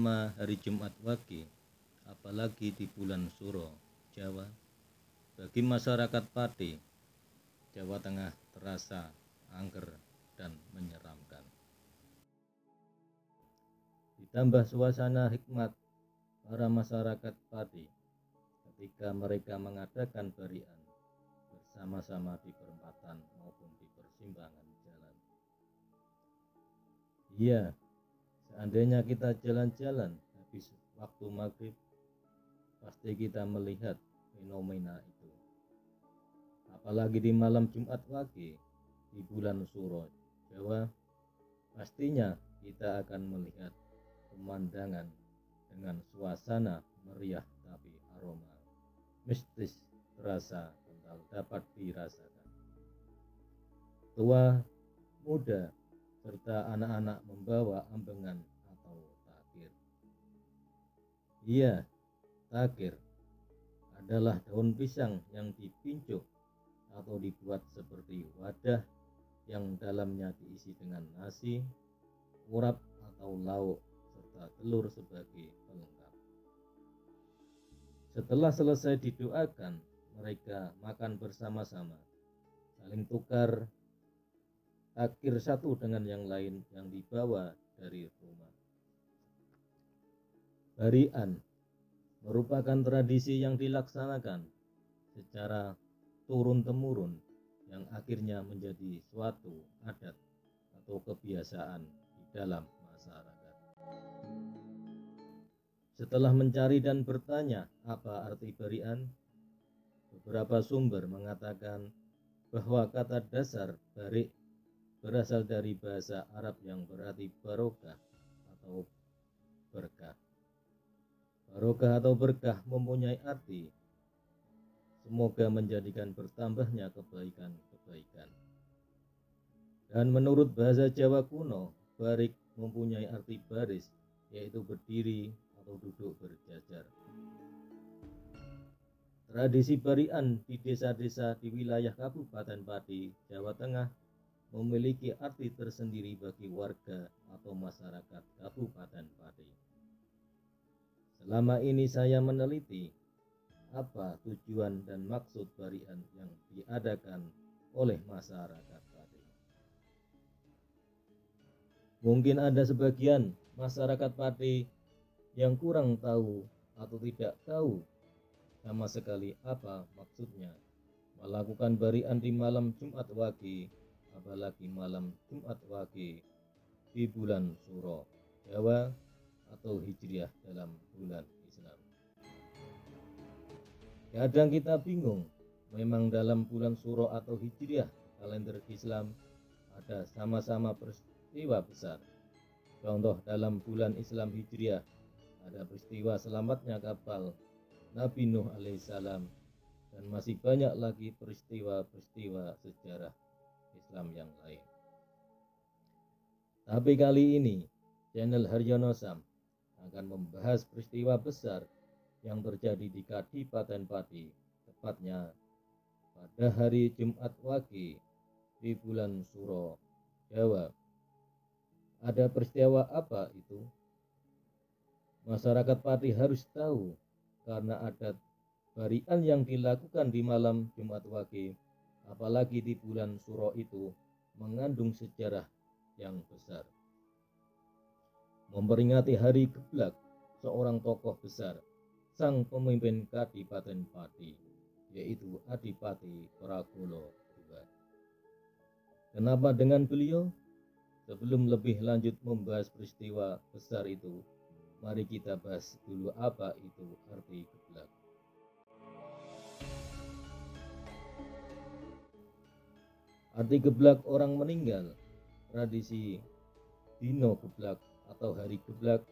terutama hari Jumat Wage, apalagi di bulan Suro, Jawa, bagi masyarakat Pati, Jawa Tengah terasa angker dan menyeramkan. Ditambah suasana hikmat para masyarakat Pati ketika mereka mengadakan barian bersama-sama di perempatan maupun di persimpangan jalan. Iya, seandainya kita jalan-jalan habis waktu maghrib, pasti kita melihat fenomena itu. Apalagi di malam Jumat Wage di bulan Suro, Jawa, pastinya kita akan melihat pemandangan dengan suasana meriah tapi aroma mistis terasa kental dapat dirasakan. Tua, muda, serta anak-anak membawa ambengan atau takir. Iya, takir adalah daun pisang yang dipincuk atau dibuat seperti wadah yang dalamnya diisi dengan nasi, urap atau lauk, serta telur sebagai pelengkap. Setelah selesai didoakan, mereka makan bersama-sama, saling tukar takir satu dengan yang lain yang dibawa dari rumah. Barian merupakan tradisi yang dilaksanakan secara turun-temurun yang akhirnya menjadi suatu adat atau kebiasaan di dalam masyarakat. Setelah mencari dan bertanya apa arti barian, beberapa sumber mengatakan bahwa kata dasar barik berasal dari bahasa Arab yang berarti barokah atau berkah. Barokah atau berkah mempunyai arti semoga menjadikan bertambahnya kebaikan-kebaikan. Dan menurut bahasa Jawa kuno, barik mempunyai arti baris, yaitu berdiri atau duduk berjajar. Tradisi barian di desa-desa di wilayah Kabupaten Pati, Jawa Tengah memiliki arti tersendiri bagi warga atau masyarakat Kabupaten Pati. Selama ini saya meneliti apa tujuan dan maksud barian yang diadakan oleh masyarakat Pati. Mungkin ada sebagian masyarakat Pati yang kurang tahu atau tidak tahu sama sekali apa maksudnya melakukan barian di malam Jumat Wage, apalagi malam Jumat Wage di bulan Suro, Jawa atau Hijriah dalam bulan Islam. Kadang kita bingung, memang dalam bulan Suro atau Hijriah kalender Islam ada sama-sama peristiwa besar. Contoh dalam bulan Islam Hijriah ada peristiwa selamatnya kapal Nabi Nuh alaihissalam dan masih banyak lagi peristiwa-peristiwa sejarah Islam yang lain. Tapi kali ini channel Haryono Sam akan membahas peristiwa besar yang terjadi di Kadipaten Pati, tepatnya pada hari Jumat Wage di bulan Suro, Jawa. Ada peristiwa apa itu? Masyarakat Pati harus tahu karena adat barian yang dilakukan di malam Jumat Wage, apalagi di bulan Suro itu mengandung sejarah yang besar. Memperingati hari geblak seorang tokoh besar, sang pemimpin Kadipaten Pati, yaitu Adipati Pragolo II. Kenapa dengan beliau? Sebelum lebih lanjut membahas peristiwa besar itu, mari kita bahas dulu apa itu arti geblak. Arti geblak orang meninggal, tradisi Dino Geblak atau Hari Geblak,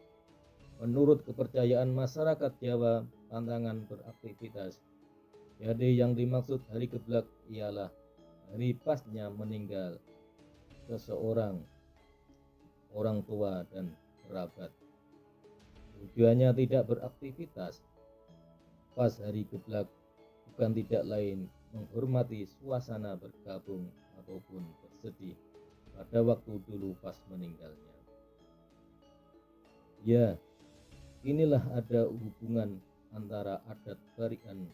menurut kepercayaan masyarakat Jawa, tantangan beraktivitas. Jadi yang dimaksud Hari Geblak ialah hari pasnya meninggal seseorang, orang tua dan kerabat. Tujuannya tidak beraktivitas. Pas hari geblak bukan tidak lain menghormati suasana bergabung ataupun bersedih pada waktu dulu pas meninggalnya. Ya, Inilah ada hubungan antara adat barian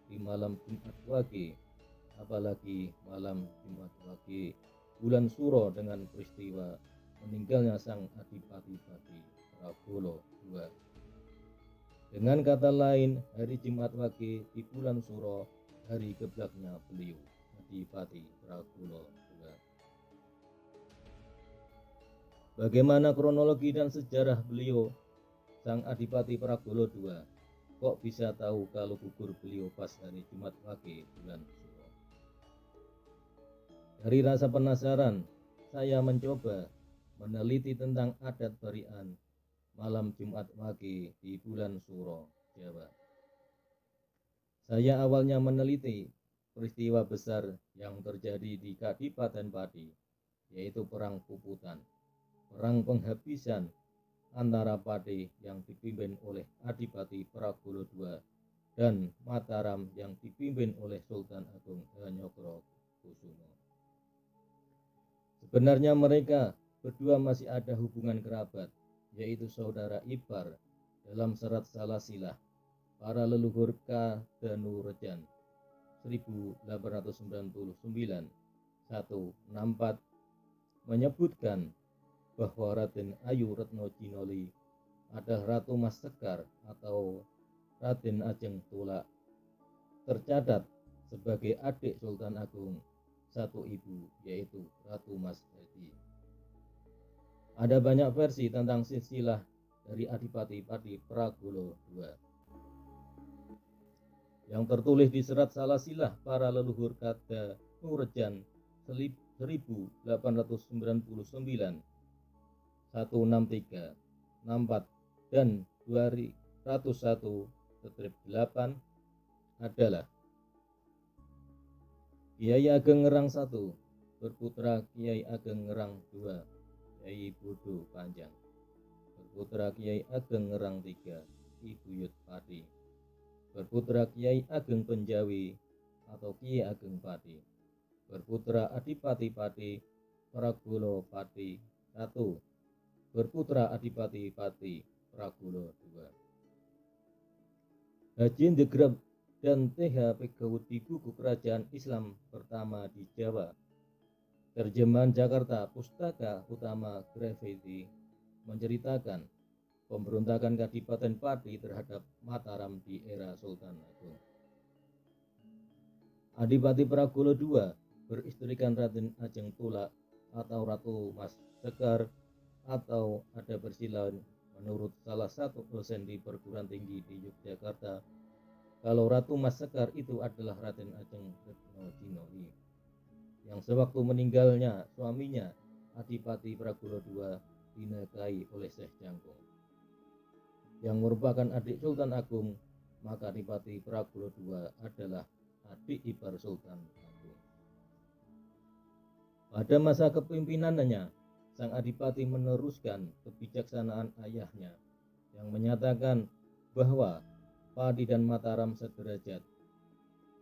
di malam Jumat Wage, apalagi malam Jumat Wage bulan Suro, dengan peristiwa meninggalnya sang Adipati-pati Prabowo II. Dengan kata lain, hari Jumat Wage di bulan Suro, hari geblaknya beliau Adipati Prabowo II. Bagaimana kronologi dan sejarah beliau sang Adipati Prabowo II? Kok bisa tahu kalau gugur beliau pas hari Jumat Wage bulan Suro? Dari rasa penasaran, saya mencoba meneliti tentang adat barian malam Jumat Wage di bulan Suro, Jawa. Saya awalnya meneliti peristiwa besar yang terjadi di Kadipaten Pati, yaitu Perang Puputan, perang penghabisan antara Pati yang dipimpin oleh Adipati Prabowo II dan Mataram yang dipimpin oleh Sultan Agung Hanyokrokusumo. Sebenarnya mereka berdua masih ada hubungan kerabat, yaitu saudara ipar dalam serat Salasilah para leluhur Kadanurejan 1899 164 menyebutkan bahwa Raden Ayu Retno Jinoli adalah Ratu Mas Sekar atau Raden Ajeng Tulak, tercatat sebagai adik Sultan Agung satu ibu, yaitu Ratu Mas Hedi. Ada banyak versi tentang silsilah dari Adipati-pati Prabowo II yang tertulis di serat Salasilah para leluhur Kadanurejan 1899 163, 64 dan 201-8 adalah Kiai Ageng Ngerang I berputra Kiai Ageng Ngerang II, Kiai Bodo Panjang, berputra Kiai Ageng Ngerang III, Ki Buyut Pati, berputra Kiai Ageng Penjawi atau Kiai Ageng Pati, berputra Adipati-pati Prabowo Pati I, berputra Adipati-pati Prabowo II. Haji Ndegrab dan T.H. Pegawut di buku Kerajaan Islam pertama di Jawa, terjemahan Jakarta Pustaka Utama Graffiti, menceritakan pemberontakan Kadipaten Pati terhadap Mataram di era Sultan Agung. Adipati Prabowo II beristrikan Raden Ajeng Tulak atau Ratu Mas Sekar, atau ada versi lain menurut salah satu dosen di perguruan tinggi di Yogyakarta, kalau Ratu Mas Sekar itu adalah Raden Ajeng Retno Jinoli, yang sewaktu meninggalnya suaminya Adipati Prabowo II dinikahi oleh Syekh Jangkung, yang merupakan adik Sultan Agung. Maka Adipati Prabowo II adalah adik ipar Sultan Agung. Pada masa kepemimpinannya, sang Adipati meneruskan kebijaksanaan ayahnya yang menyatakan bahwa Pati dan Mataram sederajat.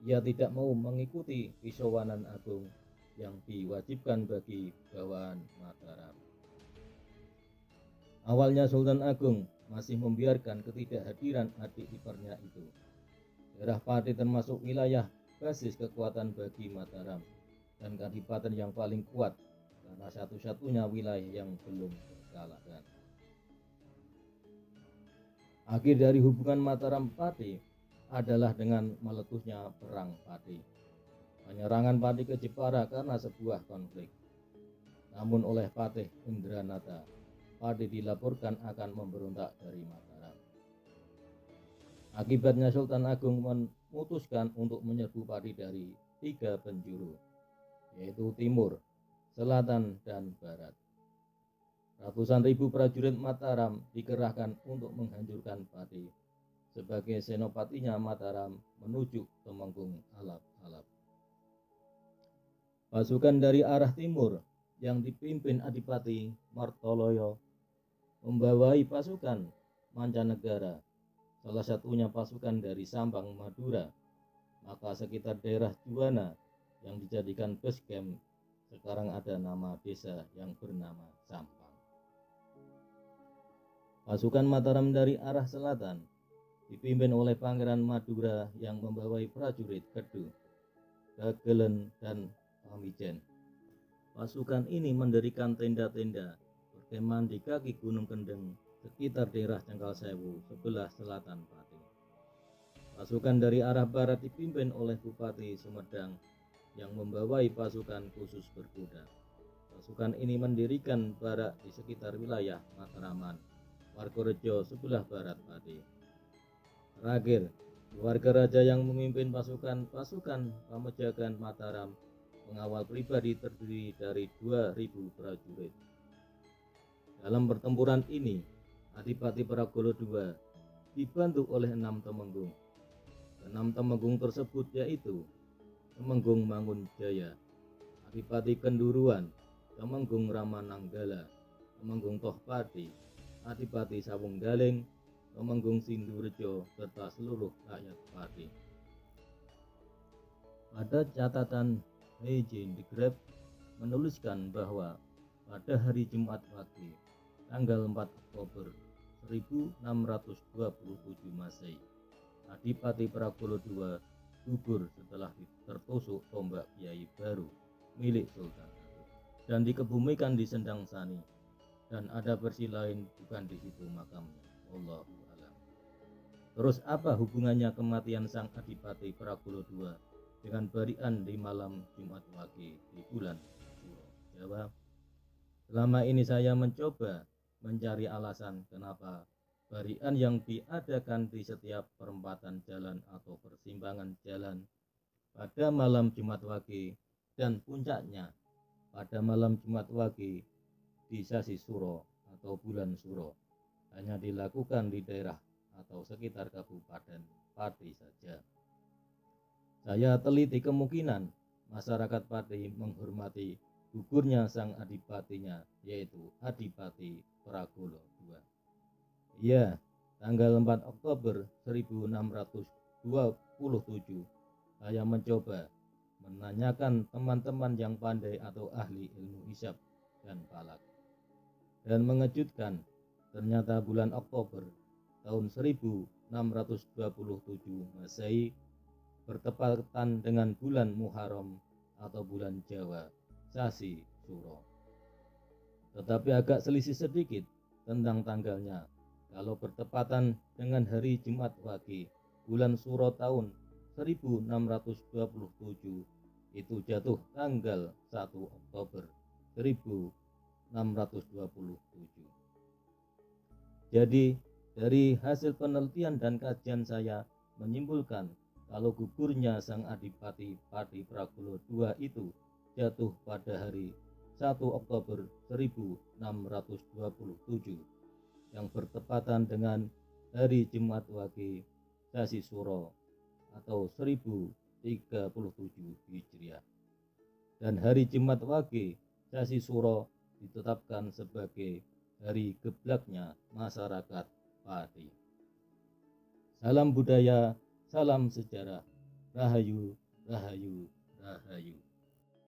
Ia tidak mau mengikuti Pisowanan Agung yang diwajibkan bagi bawahan Mataram. Awalnya Sultan Agung masih membiarkan ketidakhadiran adik iparnya itu. Daerah Pati termasuk wilayah basis kekuatan bagi Mataram dan kadipaten yang paling kuat, karena satu-satunya wilayah yang belum terkalahkan. Akhir dari hubungan Mataram Pati adalah dengan meletusnya Perang Pati. Penyerangan Pati ke Jepara karena sebuah konflik. Namun oleh Patih Indranata, Pati dilaporkan akan memberontak dari Mataram. Akibatnya Sultan Agung memutuskan untuk menyerbu Pati dari 3 penjuru, yaitu timur, selatan, dan barat. Ratusan ribu prajurit Mataram dikerahkan untuk menghancurkan Pati sebagai senopatinya Mataram menuju Temenggung Alap-Alap. Pasukan dari arah timur yang dipimpin Adipati Martoloyo membawai pasukan mancanegara, salah satunya pasukan dari Sampang, Madura. Maka sekitar daerah Juwana yang dijadikan base camp sekarang ada nama desa yang bernama Sampang. Pasukan Mataram dari arah selatan dipimpin oleh Pangeran Madura yang membawai prajurit Kedu, Bagelen, dan Pamijen. Pasukan ini mendirikan tenda-tenda berkemah di kaki Gunung Kendeng sekitar daerah Cengkal Sewu sebelah selatan Pati. Pasukan dari arah barat dipimpin oleh Bupati Sumedang yang membawai pasukan khusus berkuda. Pasukan ini mendirikan barak di sekitar wilayah Mataraman, Wargorejo sebelah barat Pati. Terakhir, keluarga raja yang memimpin pasukan Pamejagan Mataram pengawal pribadi terdiri dari 2.000 prajurit. Dalam pertempuran ini, Adipati Pragolo II dibantu oleh 6 temenggung. 6 temenggung tersebut yaitu Temenggung Mangunjaya, Adipati Kenduruan, Temenggung Ramananggala, Temenggung Tohpati, Adipati Sawunggaling, Temenggung Sindurejo, serta seluruh rakyat Pati. Pada catatan Heijin de Graaf menuliskan bahwa pada hari Jumat Wage, tanggal 4 Oktober 1627 Masehi, Adipati Pragolo II gugur setelah tertusuk tombak Kiai Baru milik Sultan Agung dan dikebumikan di Sendang Sani. Dan ada versi lain bukan di situ makamnya. Wallahu a'lam. Terus apa hubungannya kematian sang Adipati Pragolo II dengan barian di malam Jumat Wage di bulan Suro? Jawab, selama ini saya mencoba mencari alasan kenapa barian yang diadakan di setiap perempatan jalan atau persimpangan jalan pada malam Jumat Wage dan puncaknya pada malam Jumat Wage di sasi Suro atau bulan Suro hanya dilakukan di daerah atau sekitar Kabupaten Pati saja. Saya teliti kemungkinan masyarakat Pati menghormati gugurnya sang adipatinya, yaitu Adipati Pragolo II. Ya, tanggal 4 Oktober 1627 saya mencoba menanyakan teman-teman yang pandai atau ahli ilmu hisab dan falak. Dan mengejutkan, ternyata bulan Oktober tahun 1627 Masehi bertepatan dengan bulan Muharram atau bulan Jawa, sasi Suro. Tetapi agak selisih sedikit tentang tanggalnya. Kalau bertepatan dengan hari Jumat Wage, bulan Suro tahun 1627 itu jatuh tanggal 1 Oktober 1627. Jadi dari hasil penelitian dan kajian saya menyimpulkan kalau gugurnya sang Adipati Pati Pragolo II itu jatuh pada hari 1 Oktober 1627 yang bertepatan dengan hari Jumat Wage sasi Suro atau 1037 Hijriah. Dan hari Jumat Wage sasi Suro ditetapkan sebagai hari geblaknya masyarakat Pati. Salam budaya, salam sejarah, rahayu, rahayu, rahayu.